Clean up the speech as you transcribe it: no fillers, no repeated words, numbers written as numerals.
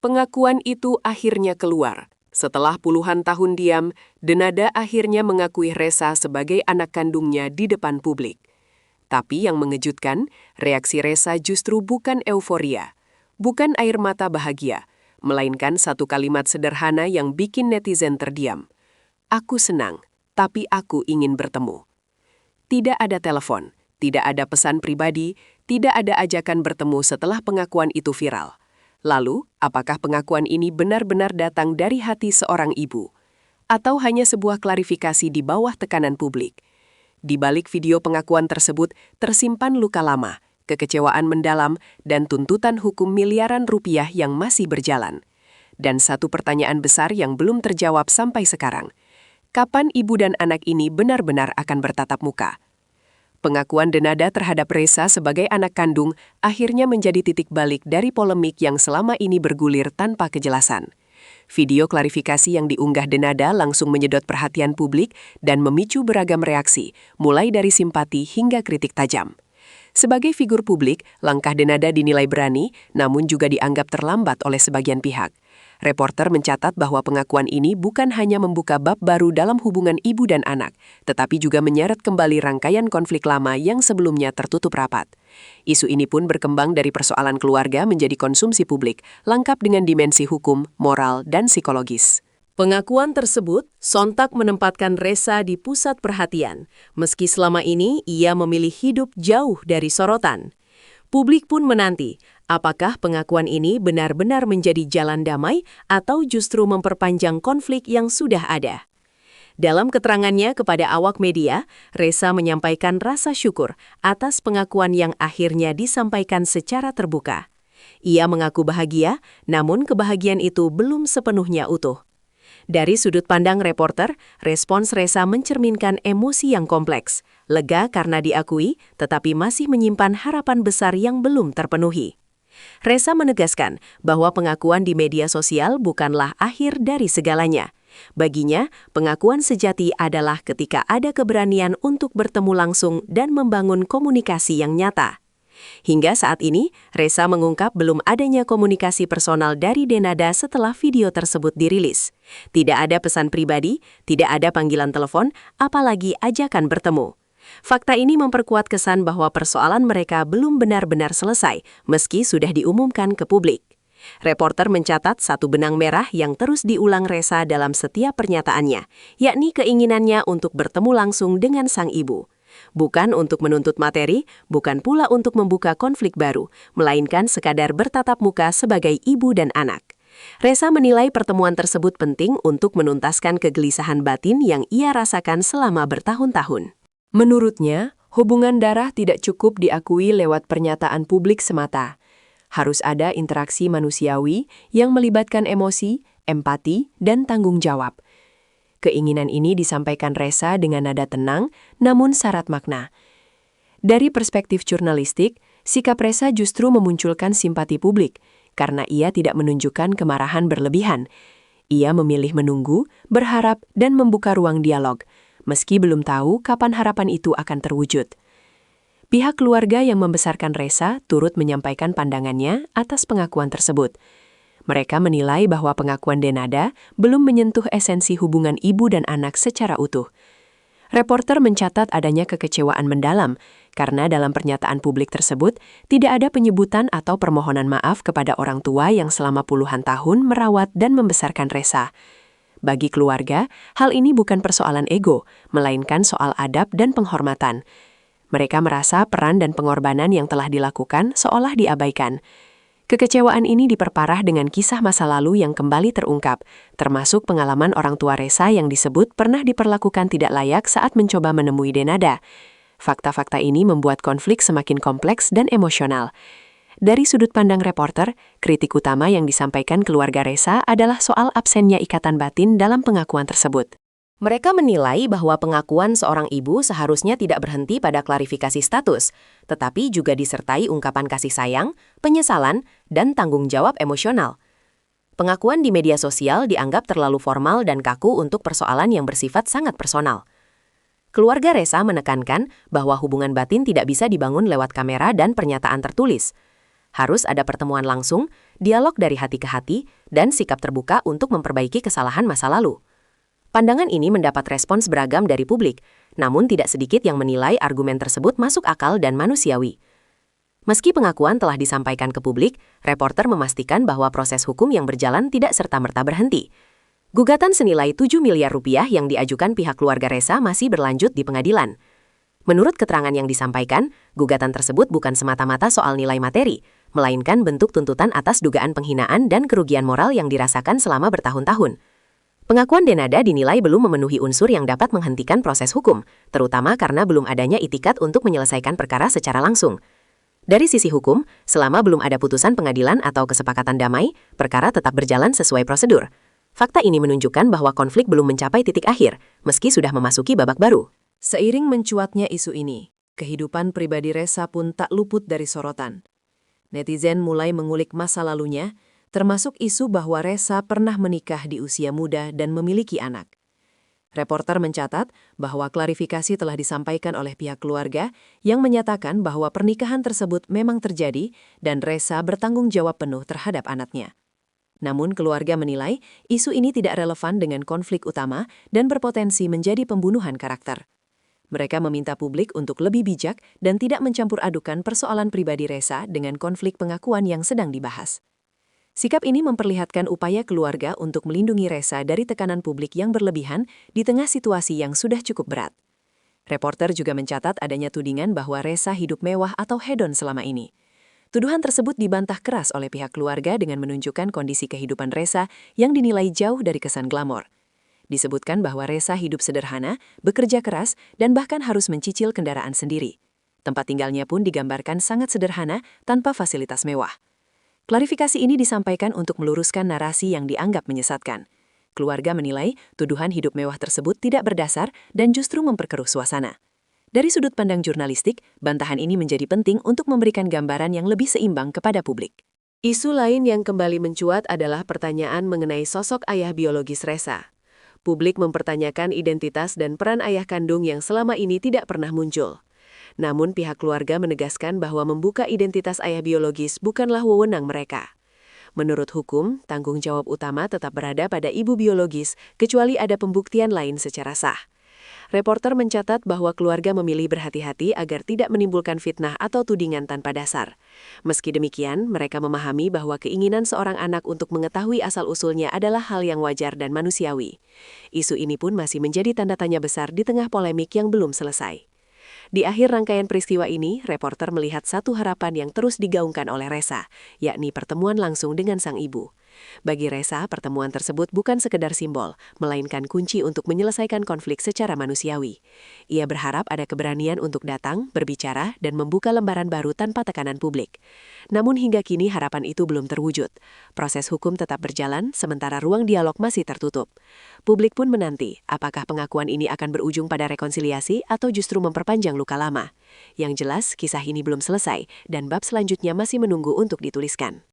Pengakuan itu akhirnya keluar. Setelah puluhan tahun diam, Denada akhirnya mengakui Resa sebagai anak kandungnya di depan publik. Tapi yang mengejutkan, reaksi Resa justru bukan euforia, bukan air mata bahagia, melainkan satu kalimat sederhana yang bikin netizen terdiam. Aku senang, tapi aku ingin bertemu. Tidak ada telepon, tidak ada pesan pribadi, tidak ada ajakan bertemu setelah pengakuan itu viral. Lalu, apakah pengakuan ini benar-benar datang dari hati seorang ibu? Atau hanya sebuah klarifikasi di bawah tekanan publik? Di balik video pengakuan tersebut tersimpan luka lama, kekecewaan mendalam, dan tuntutan hukum miliaran rupiah yang masih berjalan. Dan satu pertanyaan besar yang belum terjawab sampai sekarang. Kapan ibu dan anak ini benar-benar akan bertatap muka? Pengakuan Denada terhadap Resa sebagai anak kandung akhirnya menjadi titik balik dari polemik yang selama ini bergulir tanpa kejelasan. Video klarifikasi yang diunggah Denada langsung menyedot perhatian publik dan memicu beragam reaksi, mulai dari simpati hingga kritik tajam. Sebagai figur publik, langkah Denada dinilai berani, namun juga dianggap terlambat oleh sebagian pihak. Reporter mencatat bahwa pengakuan ini bukan hanya membuka bab baru dalam hubungan ibu dan anak, tetapi juga menyeret kembali rangkaian konflik lama yang sebelumnya tertutup rapat. Isu ini pun berkembang dari persoalan keluarga menjadi konsumsi publik, lengkap dengan dimensi hukum, moral, dan psikologis. Pengakuan tersebut sontak menempatkan Resa di pusat perhatian, meski selama ini ia memilih hidup jauh dari sorotan. Publik pun menanti, apakah pengakuan ini benar-benar menjadi jalan damai atau justru memperpanjang konflik yang sudah ada. Dalam keterangannya kepada awak media, Resa menyampaikan rasa syukur atas pengakuan yang akhirnya disampaikan secara terbuka. Ia mengaku bahagia, namun kebahagiaan itu belum sepenuhnya utuh. Dari sudut pandang reporter, respons Resa mencerminkan emosi yang kompleks, lega karena diakui, tetapi masih menyimpan harapan besar yang belum terpenuhi. Resa menegaskan bahwa pengakuan di media sosial bukanlah akhir dari segalanya. Baginya, pengakuan sejati adalah ketika ada keberanian untuk bertemu langsung dan membangun komunikasi yang nyata. Hingga saat ini, Resa mengungkap belum adanya komunikasi personal dari Denada setelah video tersebut dirilis. Tidak ada pesan pribadi, tidak ada panggilan telepon, apalagi ajakan bertemu. Fakta ini memperkuat kesan bahwa persoalan mereka belum benar-benar selesai, meski sudah diumumkan ke publik. Reporter mencatat satu benang merah yang terus diulang Resa dalam setiap pernyataannya, yakni keinginannya untuk bertemu langsung dengan sang ibu. Bukan untuk menuntut materi, bukan pula untuk membuka konflik baru, melainkan sekadar bertatap muka sebagai ibu dan anak. Resa menilai pertemuan tersebut penting untuk menuntaskan kegelisahan batin yang ia rasakan selama bertahun-tahun. Menurutnya, hubungan darah tidak cukup diakui lewat pernyataan publik semata. Harus ada interaksi manusiawi yang melibatkan emosi, empati, dan tanggung jawab. Keinginan ini disampaikan Resa dengan nada tenang, namun syarat makna. Dari perspektif jurnalistik, sikap Resa justru memunculkan simpati publik, karena ia tidak menunjukkan kemarahan berlebihan. Ia memilih menunggu, berharap, dan membuka ruang dialog, meski belum tahu kapan harapan itu akan terwujud. Pihak keluarga yang membesarkan Resa turut menyampaikan pandangannya atas pengakuan tersebut. Mereka menilai bahwa pengakuan Denada belum menyentuh esensi hubungan ibu dan anak secara utuh. Reporter mencatat adanya kekecewaan mendalam, karena dalam pernyataan publik tersebut tidak ada penyebutan atau permohonan maaf kepada orang tua yang selama puluhan tahun merawat dan membesarkan Resa. Bagi keluarga, hal ini bukan persoalan ego, melainkan soal adab dan penghormatan. Mereka merasa peran dan pengorbanan yang telah dilakukan seolah diabaikan. Kekecewaan ini diperparah dengan kisah masa lalu yang kembali terungkap, termasuk pengalaman orang tua Resa yang disebut pernah diperlakukan tidak layak saat mencoba menemui Denada. Fakta-fakta ini membuat konflik semakin kompleks dan emosional. Dari sudut pandang reporter, kritik utama yang disampaikan keluarga Resa adalah soal absennya ikatan batin dalam pengakuan tersebut. Mereka menilai bahwa pengakuan seorang ibu seharusnya tidak berhenti pada klarifikasi status, tetapi juga disertai ungkapan kasih sayang, penyesalan, dan tanggung jawab emosional. Pengakuan di media sosial dianggap terlalu formal dan kaku untuk persoalan yang bersifat sangat personal. Keluarga Resa menekankan bahwa hubungan batin tidak bisa dibangun lewat kamera dan pernyataan tertulis. Harus ada pertemuan langsung, dialog dari hati ke hati, dan sikap terbuka untuk memperbaiki kesalahan masa lalu. Pandangan ini mendapat respons beragam dari publik, namun tidak sedikit yang menilai argumen tersebut masuk akal dan manusiawi. Meski pengakuan telah disampaikan ke publik, reporter memastikan bahwa proses hukum yang berjalan tidak serta-merta berhenti. Gugatan senilai 7 miliar rupiah yang diajukan pihak keluarga Ressa masih berlanjut di pengadilan. Menurut keterangan yang disampaikan, gugatan tersebut bukan semata-mata soal nilai materi, melainkan bentuk tuntutan atas dugaan penghinaan dan kerugian moral yang dirasakan selama bertahun-tahun. Pengakuan Denada dinilai belum memenuhi unsur yang dapat menghentikan proses hukum, terutama karena belum adanya itikat untuk menyelesaikan perkara secara langsung. Dari sisi hukum, selama belum ada putusan pengadilan atau kesepakatan damai, perkara tetap berjalan sesuai prosedur. Fakta ini menunjukkan bahwa konflik belum mencapai titik akhir, meski sudah memasuki babak baru. Seiring mencuatnya isu ini, kehidupan pribadi Ressa pun tak luput dari sorotan. Netizen mulai mengulik masa lalunya, termasuk isu bahwa Ressa pernah menikah di usia muda dan memiliki anak. Reporter mencatat bahwa klarifikasi telah disampaikan oleh pihak keluarga yang menyatakan bahwa pernikahan tersebut memang terjadi dan Ressa bertanggung jawab penuh terhadap anaknya. Namun keluarga menilai isu ini tidak relevan dengan konflik utama dan berpotensi menjadi pembunuhan karakter. Mereka meminta publik untuk lebih bijak dan tidak mencampur adukan persoalan pribadi Ressa dengan konflik pengakuan yang sedang dibahas. Sikap ini memperlihatkan upaya keluarga untuk melindungi Ressa dari tekanan publik yang berlebihan di tengah situasi yang sudah cukup berat. Reporter juga mencatat adanya tudingan bahwa Ressa hidup mewah atau hedon selama ini. Tuduhan tersebut dibantah keras oleh pihak keluarga dengan menunjukkan kondisi kehidupan Ressa yang dinilai jauh dari kesan glamor. Disebutkan bahwa Ressa hidup sederhana, bekerja keras, dan bahkan harus mencicil kendaraan sendiri. Tempat tinggalnya pun digambarkan sangat sederhana tanpa fasilitas mewah. Klarifikasi ini disampaikan untuk meluruskan narasi yang dianggap menyesatkan. Keluarga menilai tuduhan hidup mewah tersebut tidak berdasar dan justru memperkeruh suasana. Dari sudut pandang jurnalistik, bantahan ini menjadi penting untuk memberikan gambaran yang lebih seimbang kepada publik. Isu lain yang kembali mencuat adalah pertanyaan mengenai sosok ayah biologis Ressa. Publik mempertanyakan identitas dan peran ayah kandung yang selama ini tidak pernah muncul. Namun pihak keluarga menegaskan bahwa membuka identitas ayah biologis bukanlah wewenang mereka. Menurut hukum, tanggung jawab utama tetap berada pada ibu biologis, kecuali ada pembuktian lain secara sah. Reporter mencatat bahwa keluarga memilih berhati-hati agar tidak menimbulkan fitnah atau tudingan tanpa dasar. Meski demikian, mereka memahami bahwa keinginan seorang anak untuk mengetahui asal-usulnya adalah hal yang wajar dan manusiawi. Isu ini pun masih menjadi tanda tanya besar di tengah polemik yang belum selesai. Di akhir rangkaian peristiwa ini, reporter melihat satu harapan yang terus digaungkan oleh Ressa, yakni pertemuan langsung dengan sang ibu. Bagi Ressa, pertemuan tersebut bukan sekedar simbol, melainkan kunci untuk menyelesaikan konflik secara manusiawi. Ia berharap ada keberanian untuk datang, berbicara, dan membuka lembaran baru tanpa tekanan publik. Namun hingga kini harapan itu belum terwujud. Proses hukum tetap berjalan, sementara ruang dialog masih tertutup. Publik pun menanti, apakah pengakuan ini akan berujung pada rekonsiliasi atau justru memperpanjang luka lama. Yang jelas, kisah ini belum selesai, dan bab selanjutnya masih menunggu untuk dituliskan.